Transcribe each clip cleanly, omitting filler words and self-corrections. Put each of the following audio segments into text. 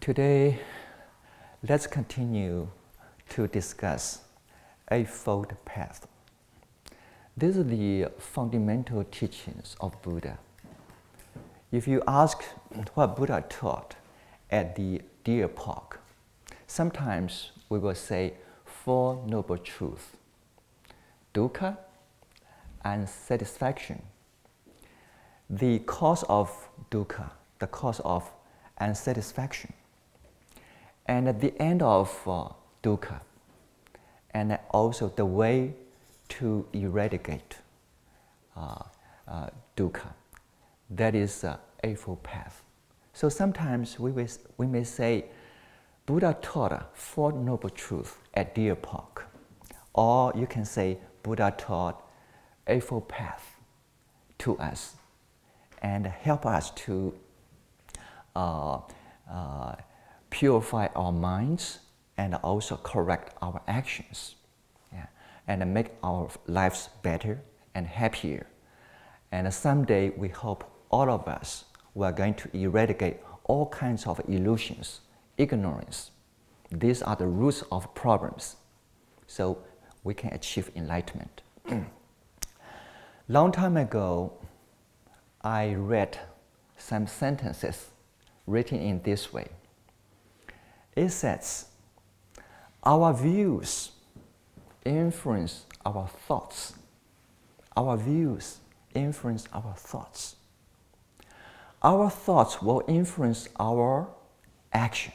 Today, let's continue to discuss Eightfold Path. These are the fundamental teachings of Buddha. If you ask what Buddha taught at the Deer Park, sometimes we will say Four Noble Truths: dukkha and satisfaction. The cause of dukkha, the cause of unsatisfaction. And at the end of dukkha, and also the way to eradicate dukkha. That is Eightfold Path. So sometimes we may say Buddha taught Four Noble Truths at Deer Park. Or you can say Buddha taught Eightfold Path to us and help us to purify our minds and also correct our actions, and make our lives better and happier. And someday we hope all of us are going to eradicate all kinds of illusions, ignorance. These are the roots of problems, so we can achieve enlightenment. Long time ago, I read some sentences written in this way. It says, our views influence our thoughts. Our views influence our thoughts. Our thoughts will influence our action,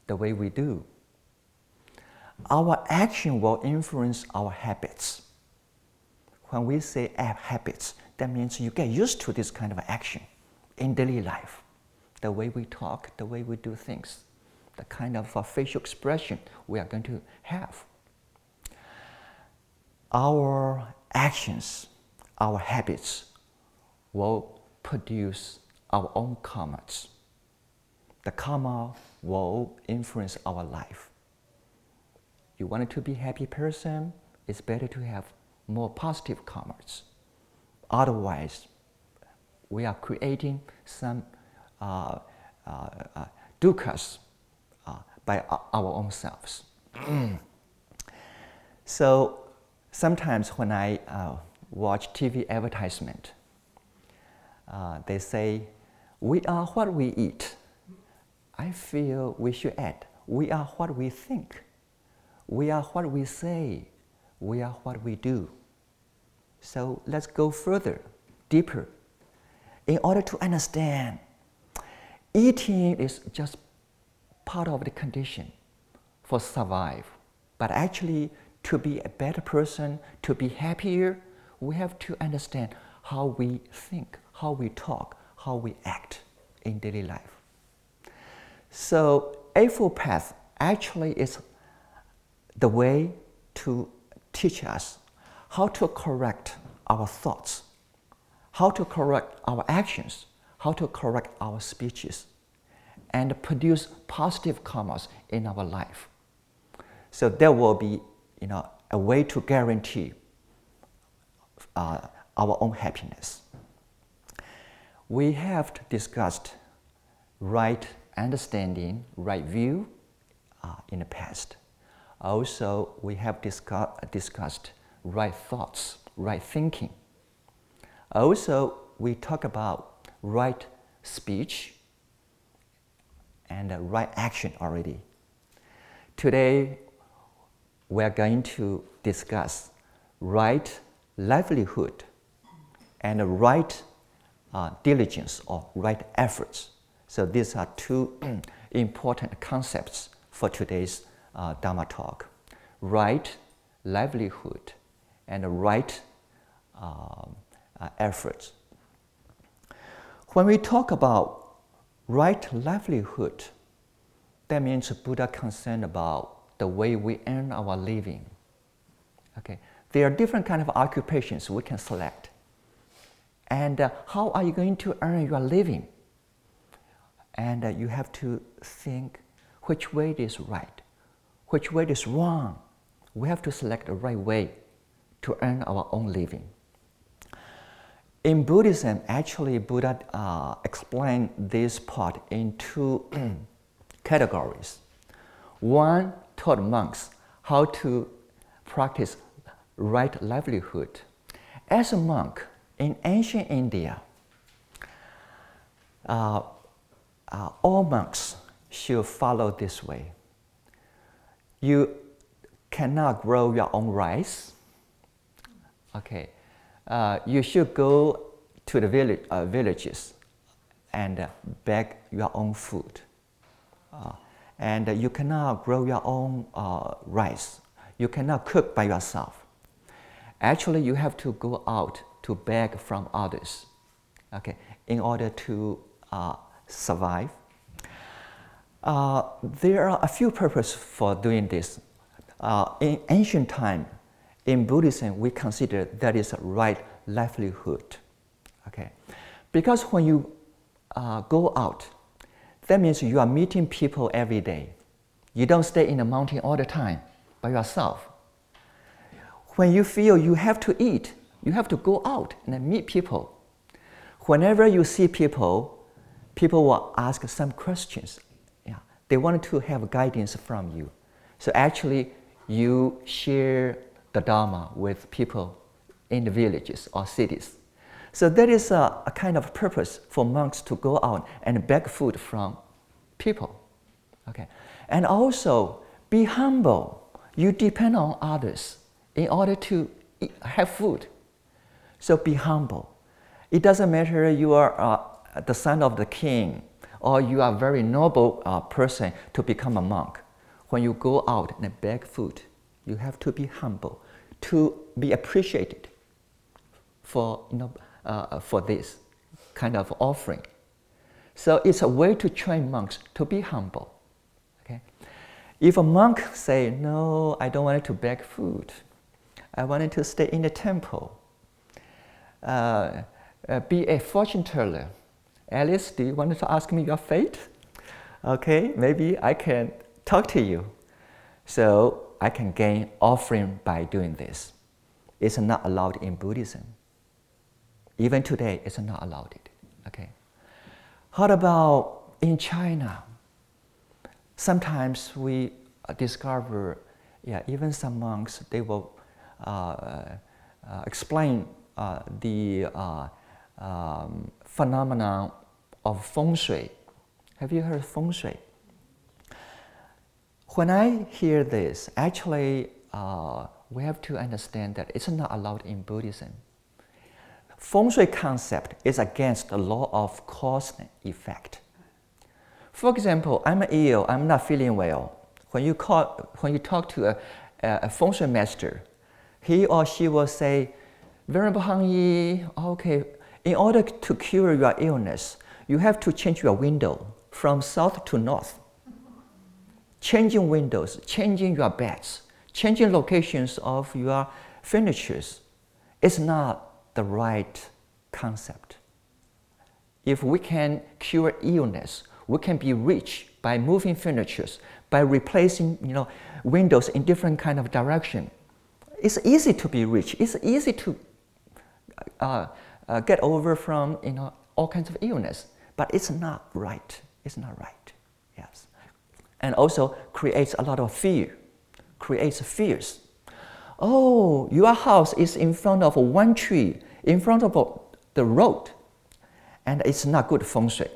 the way we do. Our action will influence our habits. When we say habits, that means you get used to this kind of action in daily life. The way we talk, the way we do things, the kind of facial expression we are going to have. Our actions, our habits will produce our own karmas. The karma will influence our life. You want to be a happy person, it's better to have more positive karmas. Otherwise, we are creating some dukkhas by our own selves. So sometimes when I watch TV advertisement, they say, we are what we eat. I feel we should add, we are what we think. We are what we say. We are what we do. So let's go further, deeper. In order to understand, eating is just part of the condition for survive. But actually, to be a better person, to be happier, we have to understand how we think, how we talk, how we act in daily life. So Eightfold Path actually is the way to teach us how to correct our thoughts, how to correct our actions, how to correct our speeches, and produce positive karmas in our life. So there will be, a way to guarantee our own happiness. We have discussed right understanding, right view in the past. Also, we have discussed right thoughts, right thinking. Also, we talk about right speech and right action already. Today, we are going to discuss right livelihood and right diligence or right efforts. So these are two important concepts for today's Dharma talk. Right livelihood and right efforts. When we talk about right livelihood, that means Buddha concerned about the way we earn our living. Okay, there are different kinds of occupations we can select. And how are you going to earn your living? And you have to think which way is right, which way is wrong. We have to select the right way to earn our own living. In Buddhism, actually, Buddha explained this part in two categories. One taught monks how to practice right livelihood. As a monk in ancient India, all monks should follow this way. You cannot grow your own rice. Okay, you should go to the villages and beg your own food. And you cannot grow your own rice. You cannot cook by yourself. Actually, you have to go out to beg from others, okay, in order to survive. There are a few purposes for doing this. In ancient time, in Buddhism, we consider that is a right livelihood, okay? Because when you go out, that means you are meeting people every day. You don't stay in the mountain all the time by yourself. When you feel you have to eat, you have to go out and meet people. Whenever you see people, people will ask some questions. Yeah. They want to have guidance from you. So actually, you share the Dharma with people in the villages or cities. So that is a kind of purpose for monks to go out and beg food from people. Okay. And also, be humble. You depend on others in order to have food. So be humble. It doesn't matter you are the son of the king or you are a very noble person to become a monk. When you go out and beg food, you have to be humble, to be appreciated for, for this kind of offering. So it's a way to train monks to be humble. Okay? If a monk say, no, I don't want to beg food, I wanted to stay in the temple, be a fortune teller. Alice, do you want to ask me your fate? Okay, maybe I can talk to you. So I can gain offering by doing this. It's not allowed in Buddhism. Even today, it's not allowed. Okay. How about in China? Sometimes we discover, even some monks, they will explain the phenomenon of feng shui. Have you heard of feng shui? When I hear this, actually, we have to understand that it's not allowed in Buddhism. Feng shui concept is against the law of cause and effect. For example, I'm ill, I'm not feeling well. When you talk to a feng shui master, he or she will say, Venerable Hang Yi, okay, in order to cure your illness, you have to change your window from south to north. Changing windows, changing your beds, changing locations of your furnitures is not the right concept. If we can cure illness, we can be rich by moving furnitures, by replacing windows in different kind of direction. It's easy to be rich. It's easy to get over from all kinds of illness, but it's not right. It's not right. Yes, and also creates a lot of fear. Creates fears. Oh, your house is in front of one tree, in front of the road, and it's not good feng shui.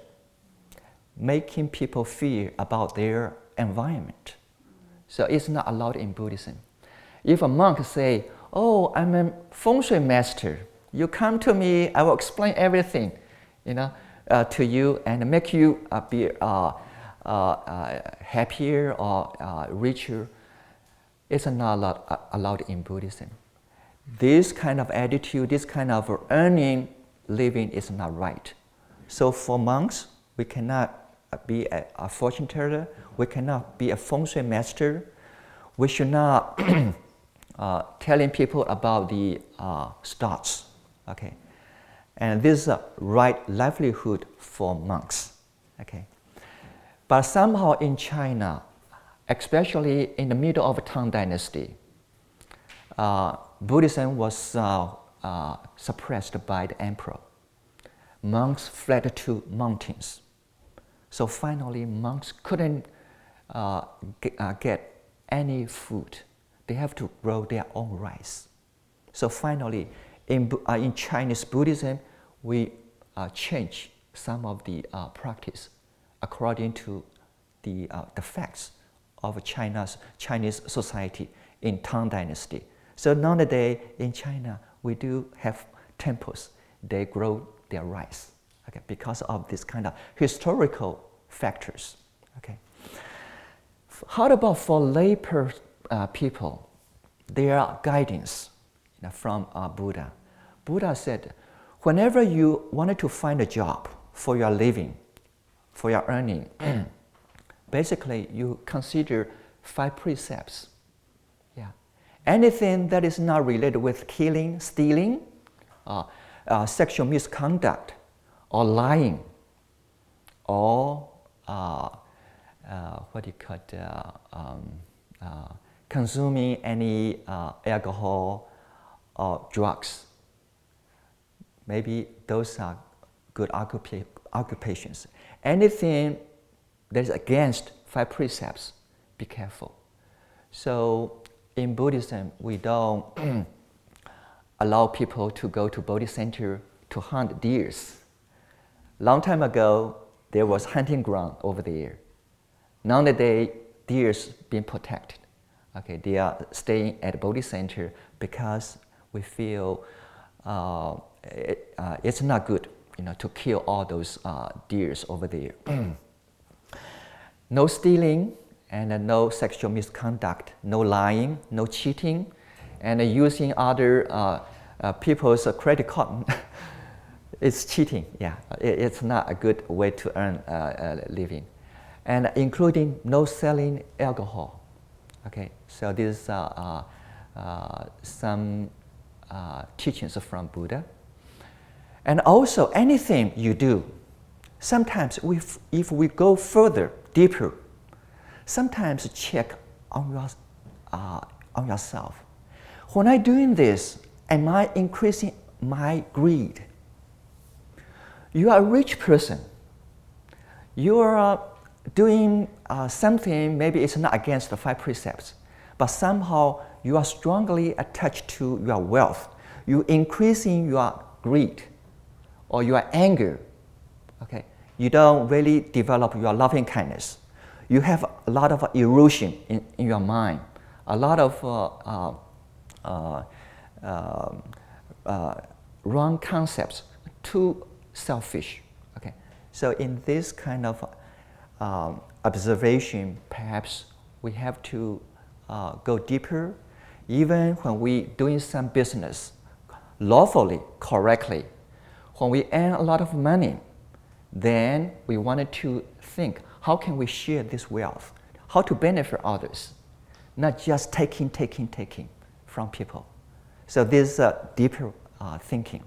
Making people fear about their environment. So it's not allowed in Buddhism. If a monk say, oh, I'm a feng shui master, you come to me, I will explain everything, to you and make you be happier or richer, it's not allowed in Buddhism. This kind of attitude, this kind of earning living is not right. So for monks, we cannot be a fortune teller, we cannot be a feng shui master, we should not telling people about the stars, okay? And this is a right livelihood for monks, okay? But somehow in China, especially in the middle of Tang Dynasty, Buddhism was suppressed by the emperor. Monks fled to mountains. So finally, monks couldn't get any food. They have to grow their own rice. So finally, in Chinese Buddhism, we change some of the practice according to the facts of Chinese society in Tang Dynasty. So nowadays in China, we do have temples. They grow their rice, okay, because of this kind of historical factors. Okay. How about for lay people? Their guidance from Buddha. Buddha said, whenever you wanted to find a job for your living, for your earning, basically you consider 5 precepts. Yeah. Anything that is not related with killing, stealing, sexual misconduct, or lying, or consuming any alcohol or drugs. Maybe those are good occupations. Anything that is against 5 precepts, be careful. So in Buddhism, we don't allow people to go to Bodhi Center to hunt deers. Long time ago, there was hunting ground over there. Nowadays, deers being protected. Okay, they are staying at Bodhi Center because we feel it's not good, to kill all those deers over there. No stealing and no sexual misconduct, no lying, no cheating, and using other people's credit card. It's cheating. Yeah, it's not a good way to earn a living, and including no selling alcohol. Okay, so these are some teachings from Buddha. And also, anything you do, sometimes if we go further, deeper, sometimes check on yourself. When I'm doing this, am I increasing my greed? You are a rich person. You are doing something, maybe it's not against the 5 precepts, but somehow you are strongly attached to your wealth. You increasing your greed or your anger. Okay, you don't really develop your loving kindness. You have a lot of erosion in your mind, a lot of wrong concepts, too selfish. Okay, so in this kind of observation, perhaps we have to go deeper. Even when we doing some business lawfully, correctly, when we earn a lot of money, then we wanted to think, how can we share this wealth? How to benefit others? Not just taking from people. So this is deeper thinking.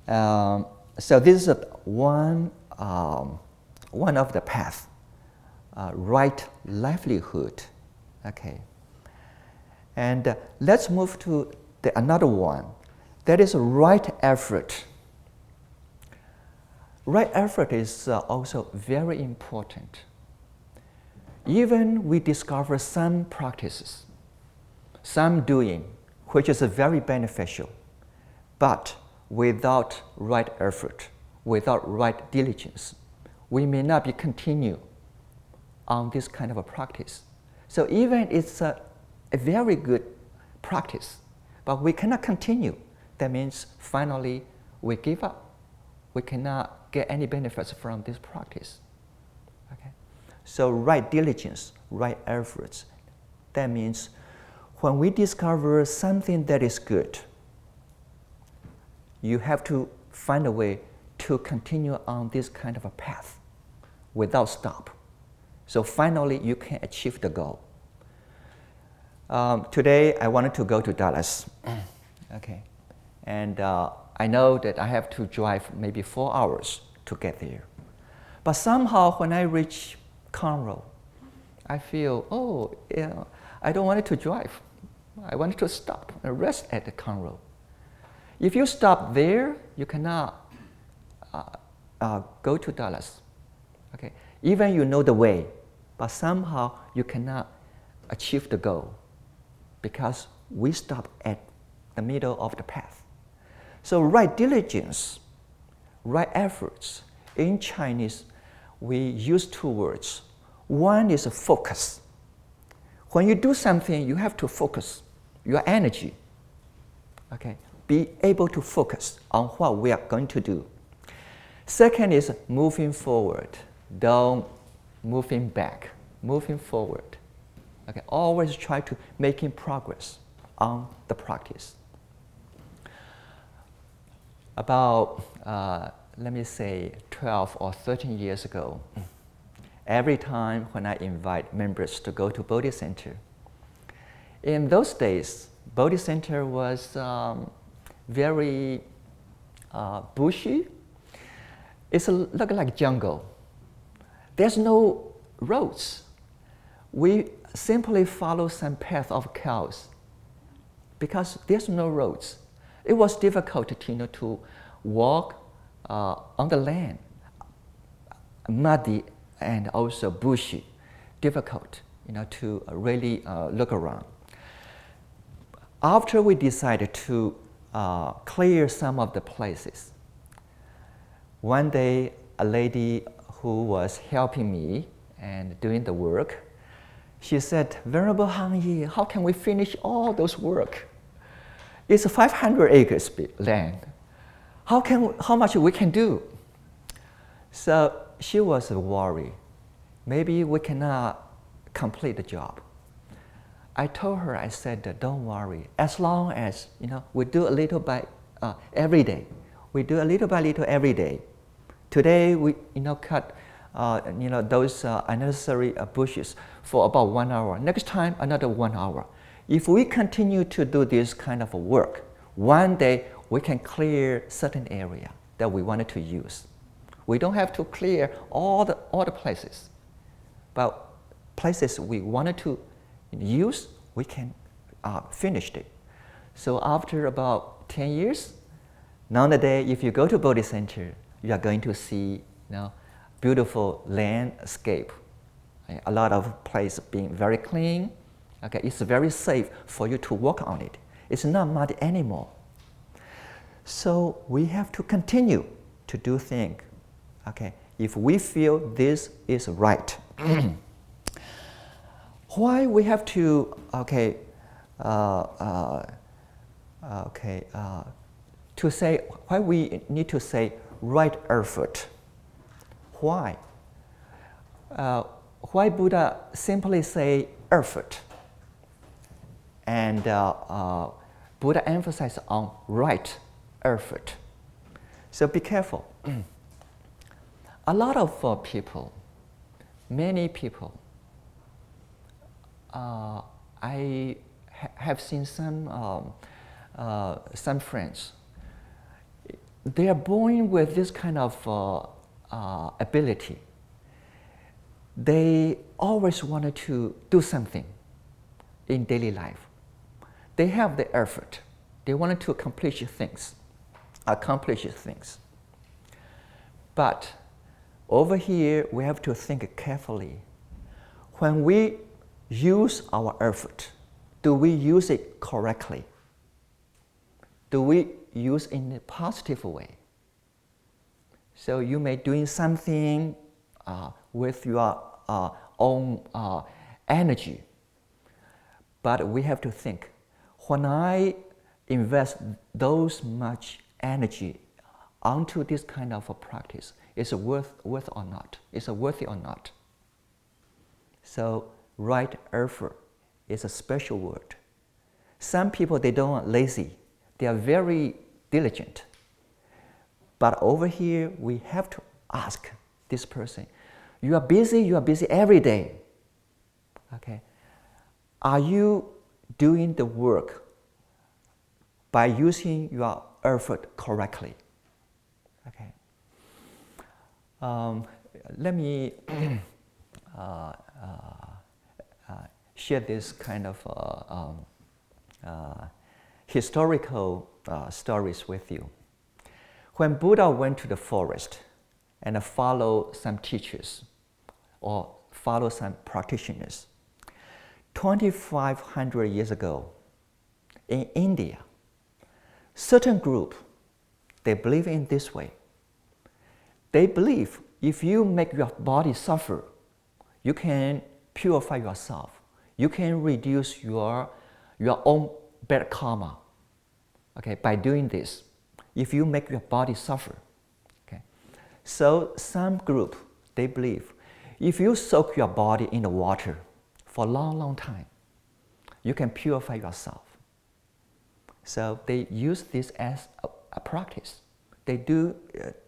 So this is one of the paths, right livelihood. Okay. And let's move to another one. That is right effort. Right effort is also very important. Even we discover some practices, some doing, which is very beneficial, but without right effort, without right diligence, we may not be continue on this kind of a practice. So even it's a very good practice, but we cannot continue. That means finally we give up. We cannot get any benefits from this practice. Okay? So right diligence, right efforts, that means when we discover something that is good, you have to find a way to continue on this kind of a path without stop. So finally you can achieve the goal. Today I wanted to go to Dallas. Okay. And I know that I have to drive maybe 4 hours to get there. But somehow when I reach Conroe, I feel, I don't want to drive. I wanted to stop and rest at the Conroe. If you stop there, you cannot go to Dallas. Okay? Even you know the way, but somehow you cannot achieve the goal because we stop at the middle of the path. So right diligence, right efforts. In Chinese, we use two words. One is focus. When you do something, you have to focus your energy. Okay? Be able to focus on what we are going to do. Second is moving forward. Don't moving back, moving forward. Okay? Always try to making progress on the practice. About, let me say, 12 or 13 years ago, every time when I invite members to go to Bodhi Center, in those days, Bodhi Center was very bushy. It's look like jungle. There's no roads. We simply follow some path of cows because there's no roads. It was difficult to walk on the land, muddy and also bushy, difficult to really look around. After we decided to clear some of the places, one day a lady who was helping me and doing the work, she said, "Venerable Han Yi, how can we finish all those work? It's 500 acres land. How much we can do?" So she was worried. Maybe we cannot complete the job. I told her, I said, "Don't worry. As long as we do a little by every day. We do a little by little every day. Today we cut those unnecessary bushes for about 1 hour. Next time another 1 hour. If we continue to do this kind of work, one day we can clear certain area that we wanted to use. We don't have to clear all the places, but places we wanted to use, we can finish it." So after about 10 years, nowadays if you go to Bodhi Center, you are going to see beautiful landscape. A lot of place being very clean. Okay, it's very safe for you to walk on it. It's not muddy anymore. So we have to continue to do things. Okay, if we feel this is right. Why we have to to say why we need to say right effort? Why? Why Buddha simply say effort? And Buddha emphasized on right effort. So be careful. A lot of people, many people, I have seen some friends. They are born with this kind of ability. They always wanted to do something in daily life. They have the effort. They wanted to accomplish things. But over here, we have to think carefully. When we use our effort, do we use it correctly? Do we use it in a positive way? So you may doing something with your own energy, but we have to think, when I invest those much energy onto this kind of a practice, is it worth or not? Is it worthy or not? So right effort is a special word. Some people, they don't lazy. They are very diligent. But over here, we have to ask this person, you are busy every day. Okay. Are you doing the work by using your effort correctly? Okay. Let me share this kind of historical stories with you. When Buddha went to the forest and followed some teachers or follow some practitioners. 2,500 years ago, in India, certain group, they believe in this way. They believe if you make your body suffer, you can purify yourself. You can reduce your own bad karma, okay, by doing this. If you make your body suffer, okay. So some group, they believe if you soak your body in the water for a long, long time, you can purify yourself. So they use this as a practice. They do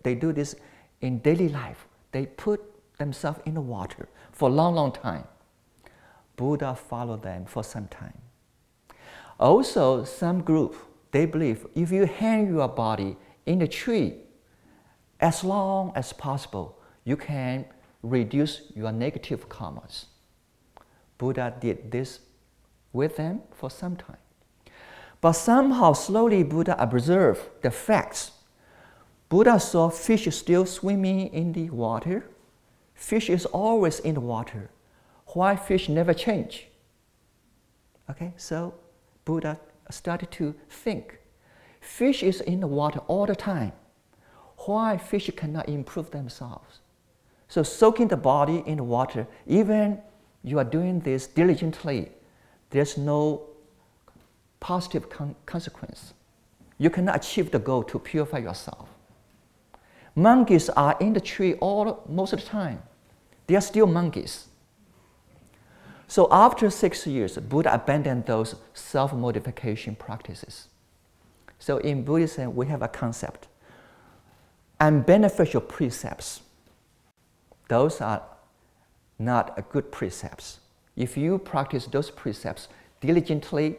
this in daily life. They put themselves in the water for a long, long time. Buddha followed them for some time. Also, some group, they believe if you hang your body in a tree as long as possible, you can reduce your negative karmas. Buddha did this with them for some time. But somehow, slowly, Buddha observed the facts. Buddha saw fish still swimming in the water. Fish is always in the water. Why fish never change? Okay, so Buddha started to think. Fish is in the water all the time. Why fish cannot improve themselves? So soaking the body in the water, even you are doing this diligently, there's no positive consequence. You cannot achieve the goal to purify yourself. Monkeys are in the tree most of the time. They are still monkeys. So after 6 years, Buddha abandoned those self-modification practices. So in Buddhism, we have a concept, unbeneficial precepts. Those are not good precepts. If you practice those precepts diligently,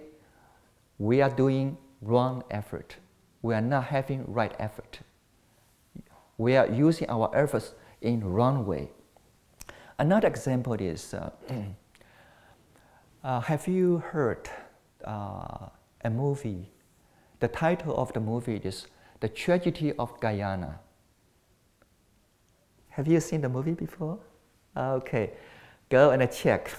we are doing wrong effort. We are not having right effort. We are using our efforts in wrong way. Another example is, have you heard a movie? The title of the movie is The Tragedy of Guyana. Have you seen the movie before? Okay, go and check.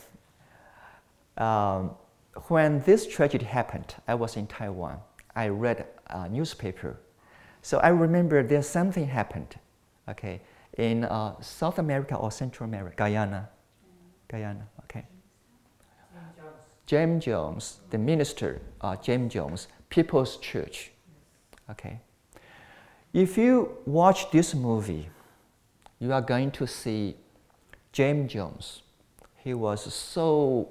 When this tragedy happened, I was in Taiwan. I read a newspaper. So I remember there's something happened, okay, in South America or Central America, Guyana, okay. James Jones, the minister, James Jones, People's Church, okay. If you watch this movie, you are going to see James Jones. He was so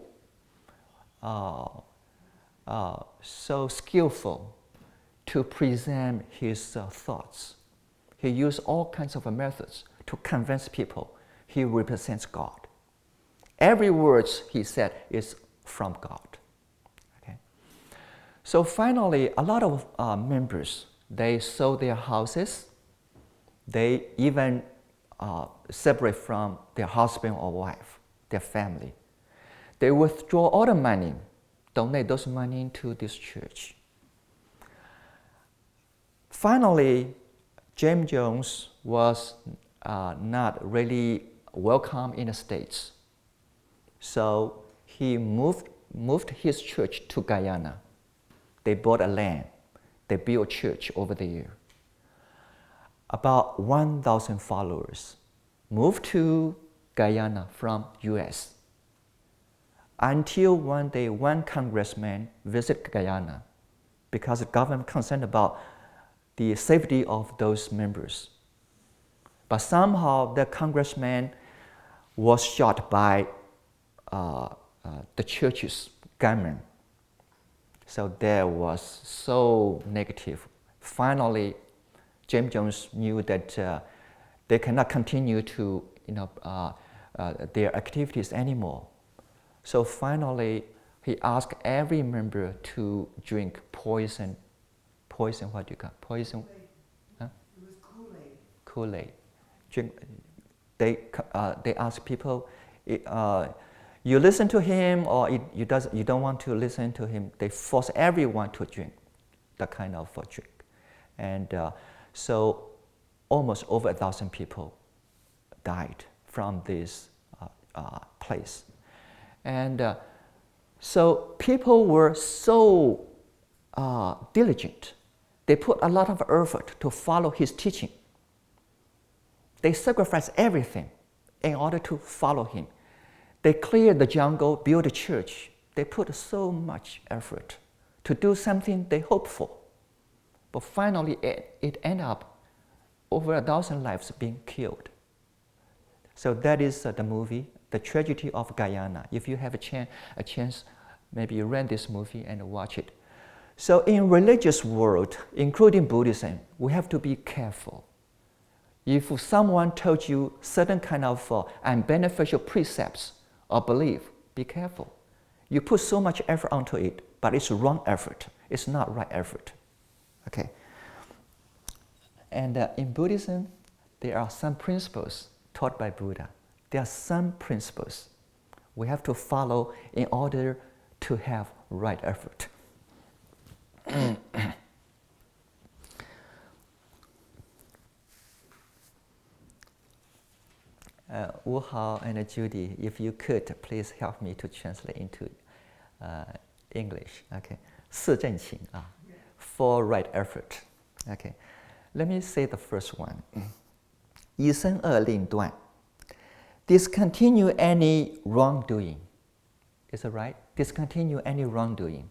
skillful to present his thoughts. He used all kinds of methods to convince people he represents God. Every word he said is from God. Okay. So finally, a lot of members, they sold their houses. They even separate from their husband or wife, their family. They withdraw all the money, donate those money to this church. Finally, James Jones was not really welcome in the States. So he moved his church to Guyana. They bought a land. They built a church over there. About 1,000 followers moved to Guyana from US. Until one day, one congressman visited Guyana because the government concerned about the safety of those members. But somehow the congressman was shot by the church's gunmen. So there was so negative. Finally, James Jones knew that they cannot continue to their activities anymore. So finally, he asked every member to drink poison. Poison, what do you call poison? Huh? It was Kool-Aid. Kool-Aid. Drink. They asked people, you listen to him or you don't want to listen to him. They force everyone to drink that kind of drink. And so almost over 1,000 people died from this place. And so people were so diligent. They put a lot of effort to follow his teaching. They sacrificed everything in order to follow him. They cleared the jungle, built a church. They put so much effort to do something they hoped for. But finally, it ended up over 1,000 lives being killed. So that is the movie, The Tragedy of Guyana. If you have a chance, maybe you rent this movie and watch it. So in religious world, including Buddhism, we have to be careful. If someone told you certain kind of unbeneficial precepts or belief, be careful. You put so much effort onto it, but it's wrong effort. It's not right effort. Okay. And in Buddhism, there are some principles taught by Buddha. There are some principles we have to follow in order to have right effort. 吴豪 and Judy, if you could, please help me to translate into English. Okay. 四正勤 for right effort. Okay. Let me say the first one. 以身恶令断. Discontinue any wrongdoing. Is it right? Discontinue any wrongdoing.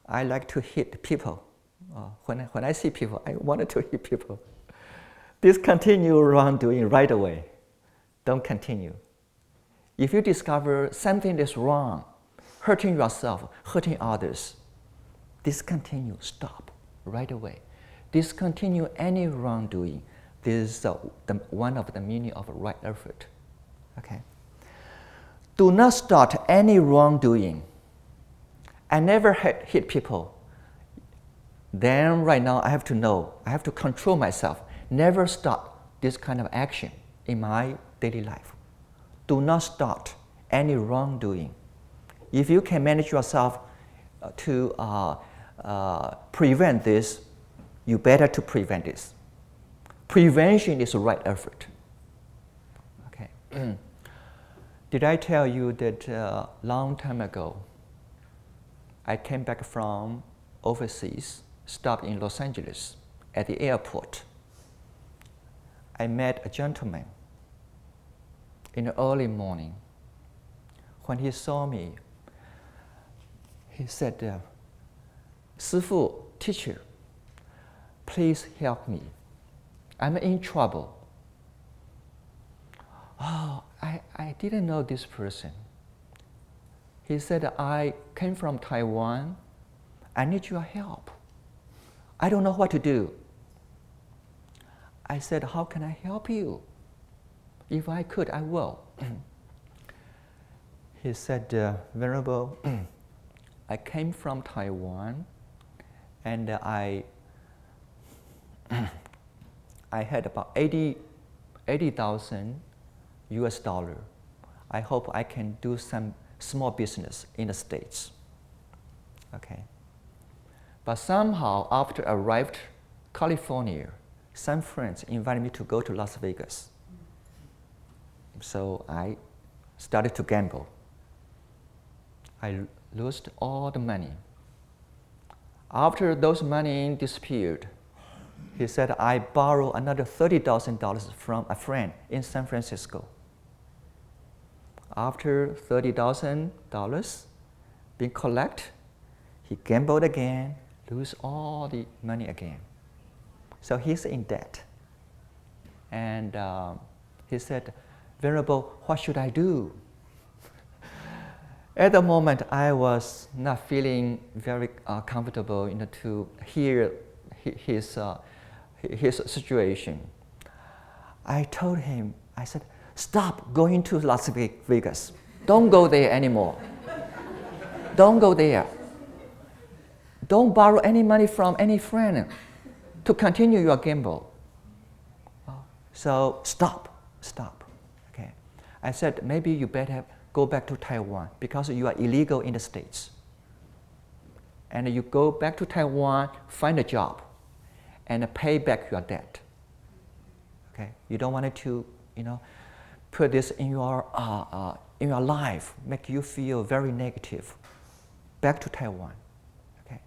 I like to hit people. When I see people, I wanted to hit people. Discontinue wrongdoing right away. Don't continue. If you discover something is wrong, hurting yourself, hurting others, discontinue, stop right away. Discontinue any wrongdoing. This is one of the meaning of right effort. Okay. Do not start any wrongdoing. I never hit people. Then right now I have to know, I have to control myself. Never start this kind of action in my daily life. Do not start any wrongdoing. If you can manage yourself to prevent this, you better to prevent this. Prevention is the right effort. Okay. Did I tell you that a long time ago, I came back from overseas, stopped in Los Angeles at the airport. I met a gentleman in the early morning. When he saw me, he said, 师父, teacher, please help me. I'm in trouble. Oh, I didn't know this person. He said, I came from Taiwan. I need your help. I don't know what to do. I said, how can I help you? If I could, I will. He said, Venerable, I came from Taiwan and I had about 80,000 US dollar. I hope I can do some small business in the States. Okay. But somehow after I arrived California, some friends invited me to go to Las Vegas. So I started to gamble. I lost all the money. After those money disappeared, he said, I borrowed another $30,000 from a friend in San Francisco. After $30,000 being collected, he gambled again, lose all the money again. So he's in debt. And he said, Venerable, what should I do? At the moment, I was not feeling very comfortable to hear his situation. I told him, I said, stop going to Las Vegas. Don't go there anymore. Don't go there. Don't borrow any money from any friend to continue your gamble. So stop. Okay. I said, maybe you better go back to Taiwan because you are illegal in the States. And you go back to Taiwan, find a job, and pay back your debt. Okay. You don't want to, put this in your life, make you feel very negative, back to Taiwan. Okay?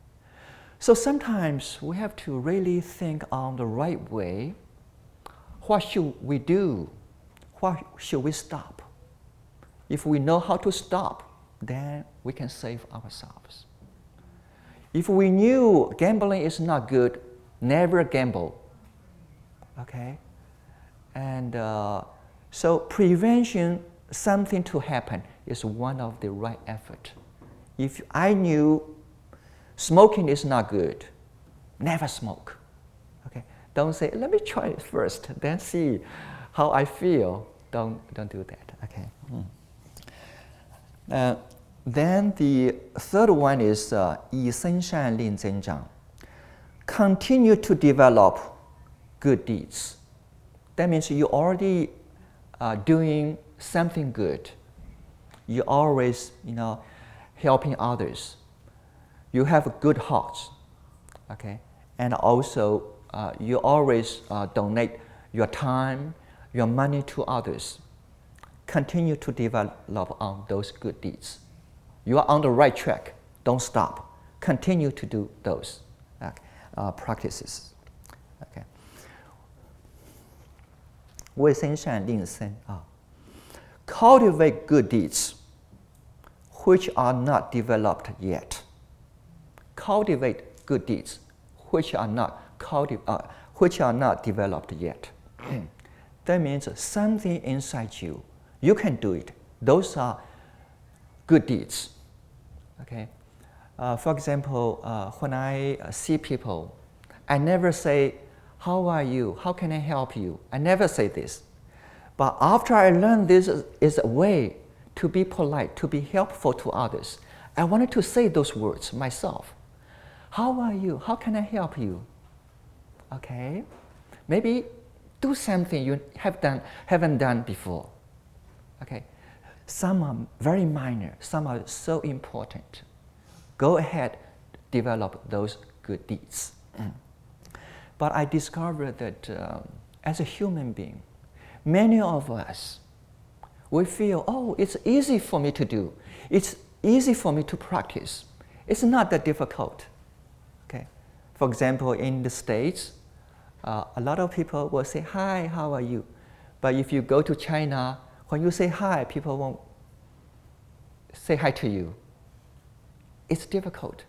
So sometimes we have to really think on the right way. What should we do? What should we stop? If we know how to stop, then we can save ourselves. If we knew gambling is not good, never gamble. Okay? And so prevention, something to happen, is one of the right effort. If I knew smoking is not good, never smoke. Okay? Don't say, let me try it first, then see how I feel. Don't do that. Okay? Then the third one is 以身善令增长. Continue to develop good deeds. That means you already doing something good. You always, helping others. You have a good heart, okay? And also, you always donate your time, your money to others. Continue to develop on those good deeds. You are on the right track. Don't stop. Continue to do those practices. Okay. 为身善令身 Cultivate good deeds which are not developed yet. Cultivate good deeds which are not developed yet. That means something inside you. You can do it. Those are good deeds. Okay. For example, when I see people, I never say, "How are you? How can I help you?" I never say this. But after I learned this is a way to be polite, to be helpful to others, I wanted to say those words myself. How are you? How can I help you? Okay. Maybe do something you haven't done before. Okay. Some are very minor, some are so important. Go ahead, develop those good deeds. But I discovered that as a human being, many of us, we feel, oh, it's easy for me to do. It's easy for me to practice. It's not that difficult. Okay. For example, in the States, a lot of people will say, "Hi, how are you?" But if you go to China, when you say hi, people won't say hi to you. It's difficult.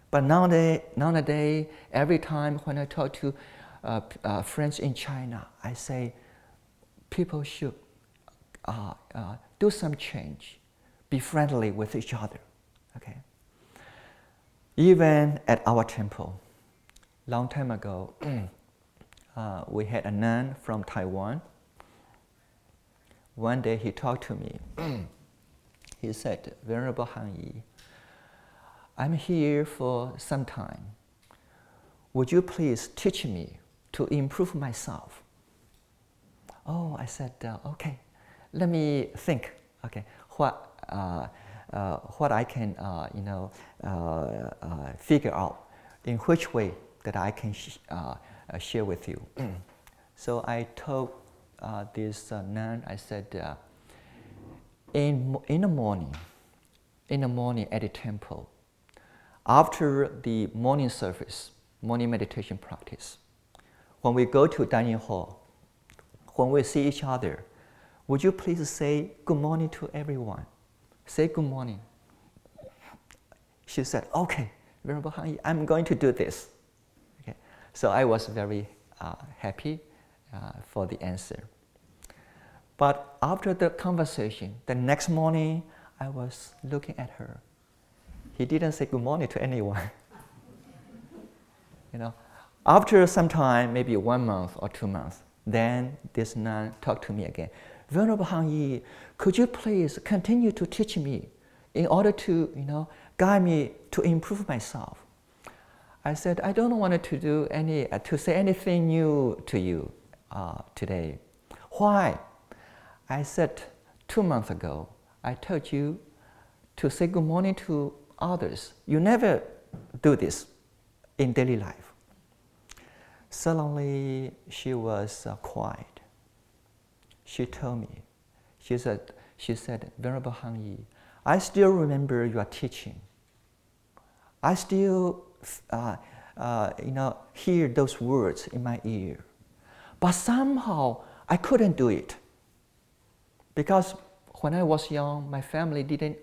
But nowadays, every time when I talk to friends in China, I say people should do some change, be friendly with each other. Okay. Even at our temple, long time ago, we had a nun from Taiwan. One day he talked to me. He said, "Venerable Han Yi, I'm here for some time. Would you please teach me to improve myself?" Oh, I said, okay, let me think. Okay, what I can figure out in which way that I can share with you. So I told this nun, I said, in the morning at the temple, after the morning service, morning meditation practice, when we go to dining hall, when we see each other, would you please say good morning to everyone? Say good morning. She said, okay, Venerable Han Yi, I'm going to do this. Okay. So I was very happy for the answer. But after the conversation, the next morning, I was looking at her. He didn't say good morning to anyone. After some time, maybe 1 month or 2 months, then this nun talked to me again. Venerable Han Yi, could you please continue to teach me in order to, guide me to improve myself? I said, I don't want to say anything new to you today. Why? I said 2 months ago, I told you to say good morning to others. You never do this in daily life. Suddenly, she was quiet. She told me, she said, Venerable Hang Yi, I still remember your teaching. I still hear those words in my ear. But somehow I couldn't do it. Because when I was young, my family didn't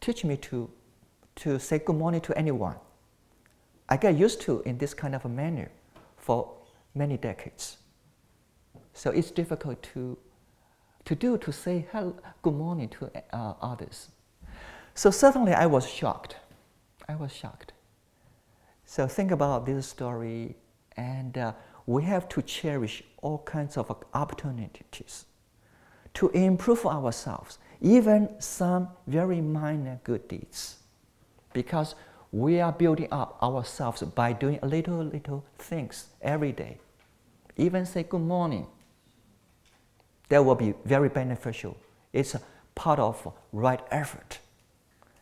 teach me to say good morning to anyone. I got used to in this kind of a manner for many decades. So it's difficult to say hello, good morning to others. So certainly I was shocked. So think about this story, and we have to cherish all kinds of opportunities to improve ourselves, even some very minor good deeds, because we are building up ourselves by doing little things every day. Even say good morning. That will be very beneficial. It's a part of right effort.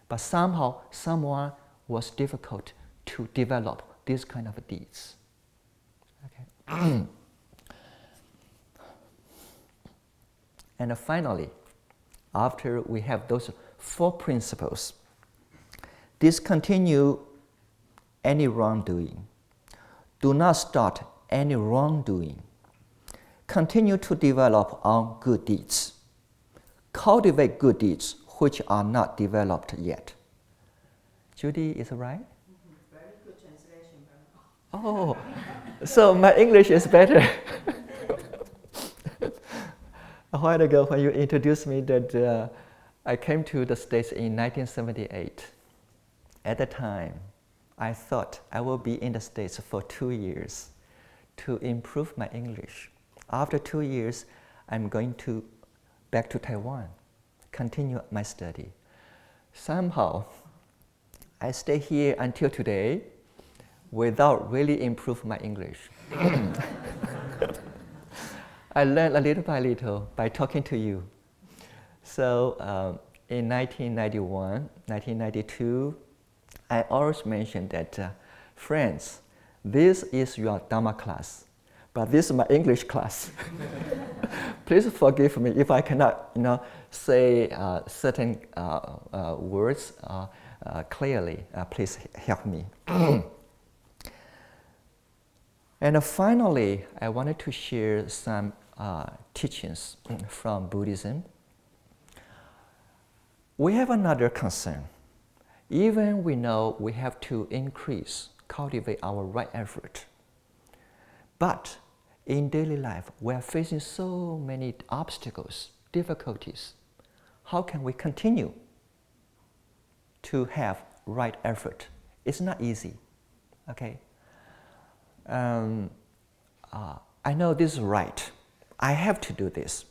But somehow, someone was difficult to develop these kind of deeds. Okay. And finally, after we have those 4 principles, discontinue any wrongdoing. Do not start any wrongdoing. Continue to develop on good deeds. Cultivate good deeds which are not developed yet. Judy, is it right? Mm-hmm. Very good translation. Oh, so my English is better. A while ago, when you introduced me, that I came to the States in 1978. At the time, I thought I will be in the States for 2 years to improve my English. After 2 years, I'm going back to Taiwan, continue my study. Somehow, I stay here until today without really improve my English. I learned a little by little by talking to you. So in 1991, 1992, I always mentioned that, friends, this is your Dharma class, but this is my English class. Please forgive me if I cannot, say certain words clearly. Please help me. And finally, I wanted to share some teachings from Buddhism. We have another concern. Even we know we have to cultivate our right effort. But in daily life, we are facing so many obstacles, difficulties. How can we continue to have right effort? It's not easy, okay? I know this is right. I have to do this.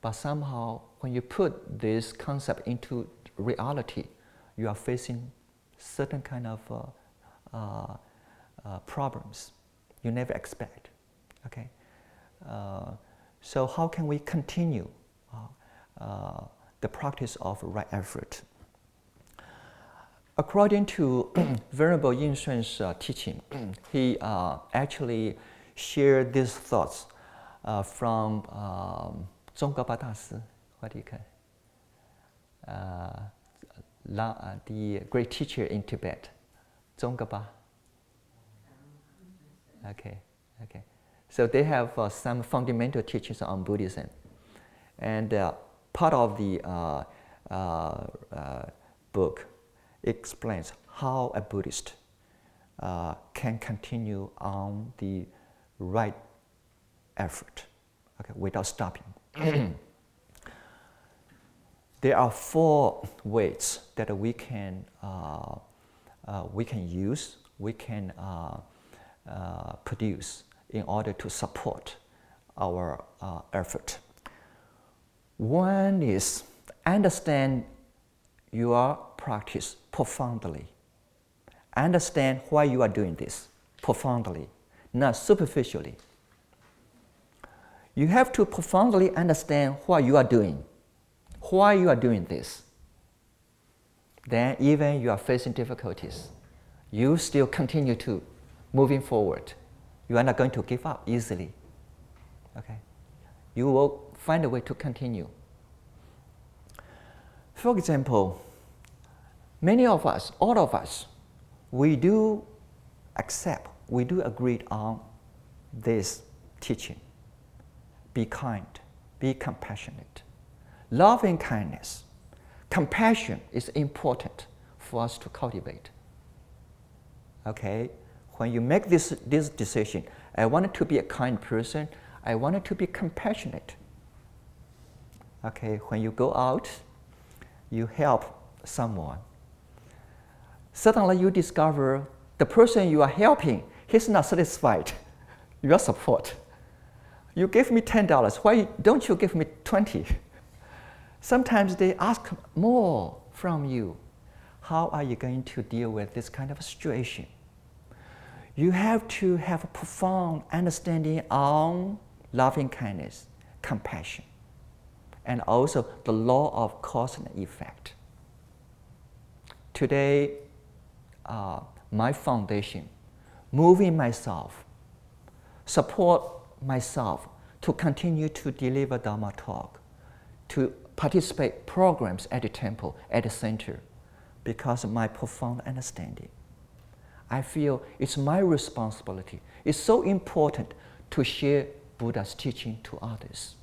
But somehow, when you put this concept into reality, you are facing certain kind of problems you never expect. Okay, so how can we continue the practice of right effort? According to Venerable Yin Shun's teaching, he actually shared these thoughts from Zongpa Da Si. What do you call it? The great teacher in Tibet, Zongpa. Okay. So they have some fundamental teachings on Buddhism, and part of the book explains how a Buddhist can continue on the right effort, okay, without stopping. There are 4 ways that we can use, we can produce in order to support our effort. One is understand your practice profoundly. Understand why you are doing this profoundly, not superficially. You have to profoundly understand what you are doing, why you are doing this. Then even you are facing difficulties, you still continue to moving forward. You are not going to give up easily. Okay? You will find a way to continue For example, many of us, all of us, we do accept, we do agree on this teaching. Be kind, be compassionate. Love and kindness, compassion is important for us to cultivate. Okay? When you make this decision, I wanted to be a kind person, I wanted to be compassionate. Okay, when you go out, you help someone. Suddenly you discover the person you are helping, he's not satisfied. Your support. You give me $10, why don't you give me 20? Sometimes they ask more from you. How are you going to deal with this kind of situation? You have to have a profound understanding on loving kindness, compassion, and also the law of cause and effect. Today, my foundation, moving myself, support myself to continue to deliver Dharma talk, to participate programs at the temple, at the center, because of my profound understanding. I feel it's my responsibility. It's so important to share Buddha's teaching to others.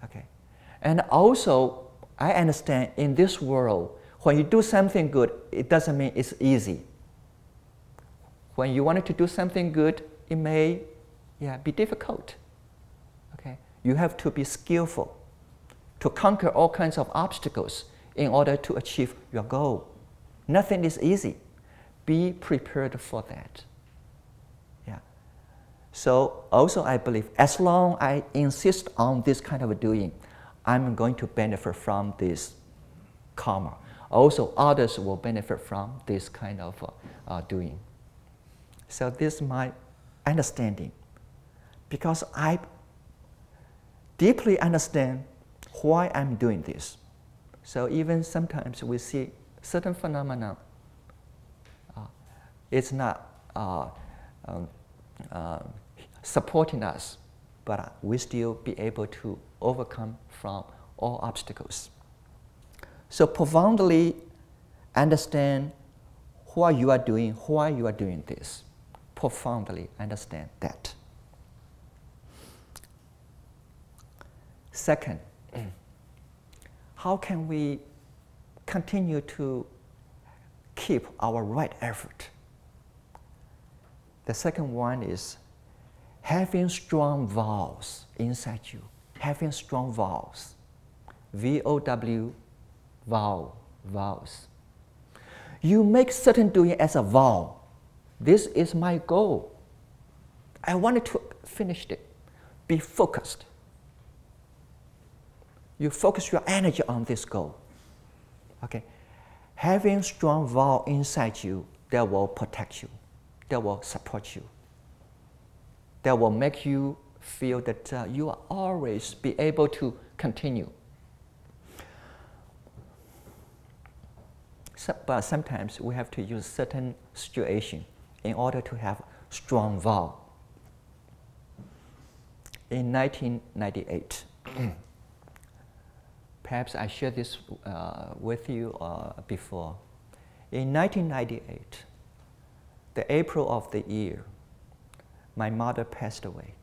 Okay, and also I understand in this world, when you do something good, it doesn't mean it's easy. When you wanted to do something good, it may be difficult. Okay, you have to be skillful to conquer all kinds of obstacles in order to achieve your goal. Nothing is easy. Be prepared for that. Yeah. So also I believe as long as I insist on this kind of doing, I'm going to benefit from this karma. Also others will benefit from this kind of doing. So this is my understanding, because I deeply understand why I'm doing this. So even sometimes we see certain phenomena, it's not supporting us, but we still be able to overcome from all obstacles. So profoundly understand what you are doing, why you are doing this. Profoundly understand that. Second, how can we continue to keep our right effort? The second one is having strong vows inside you. Having strong vows. V-O-W, vow, vows. You make certain doing as a vow. This is my goal. I wanted to finish it. Be focused. You focus your energy on this goal. Okay? Having strong vow inside you, that will protect you. That will support you. That will make you feel that you will always be able to continue. But sometimes we have to use certain situation in order to have strong vow. In 1998, perhaps I shared this with you before. In 1998, the April of the year, my mother passed away.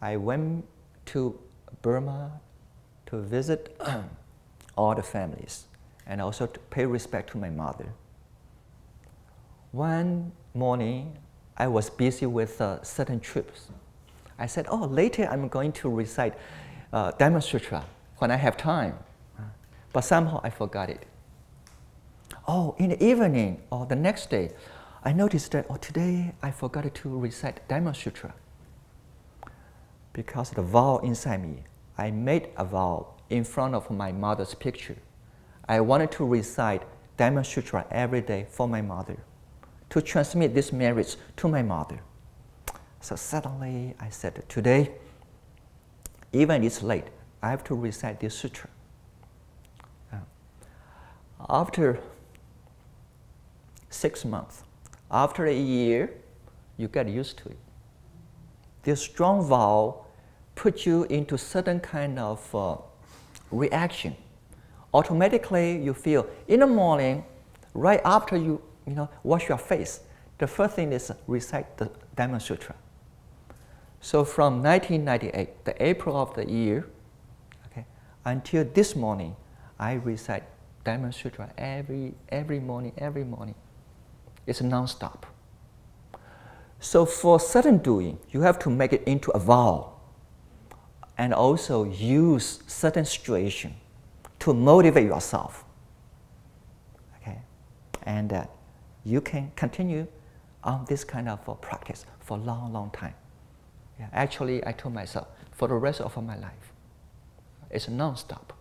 I went to Burma to visit all the families and also to pay respect to my mother. One morning, I was busy with certain trips. I said, oh, later I'm going to recite Dhamma Sutra when I have time. But somehow I forgot it. Oh, in the evening or the next day, I noticed that, oh, today I forgot to recite Dhamma Sutra. Because the vow inside me, I made a vow in front of my mother's picture. I wanted to recite Dhamma Sutra every day for my mother, to transmit this merits to my mother. So suddenly I said, today, even it's late, I have to recite this sutra. After 6 months, after a year, you get used to it. This strong vow puts you into certain kind of reaction. Automatically, you feel in the morning, right after you wash your face, the first thing is recite the Diamond Sutra. So from 1998, the April of the year, okay, until this morning, I recite Diamond Sutra every morning. It's non-stop. So for certain doing, you have to make it into a vow, and also use certain situation to motivate yourself. Okay, and you can continue on this kind of practice for a long time. Yeah, actually, I told myself for the rest of my life, it's non-stop.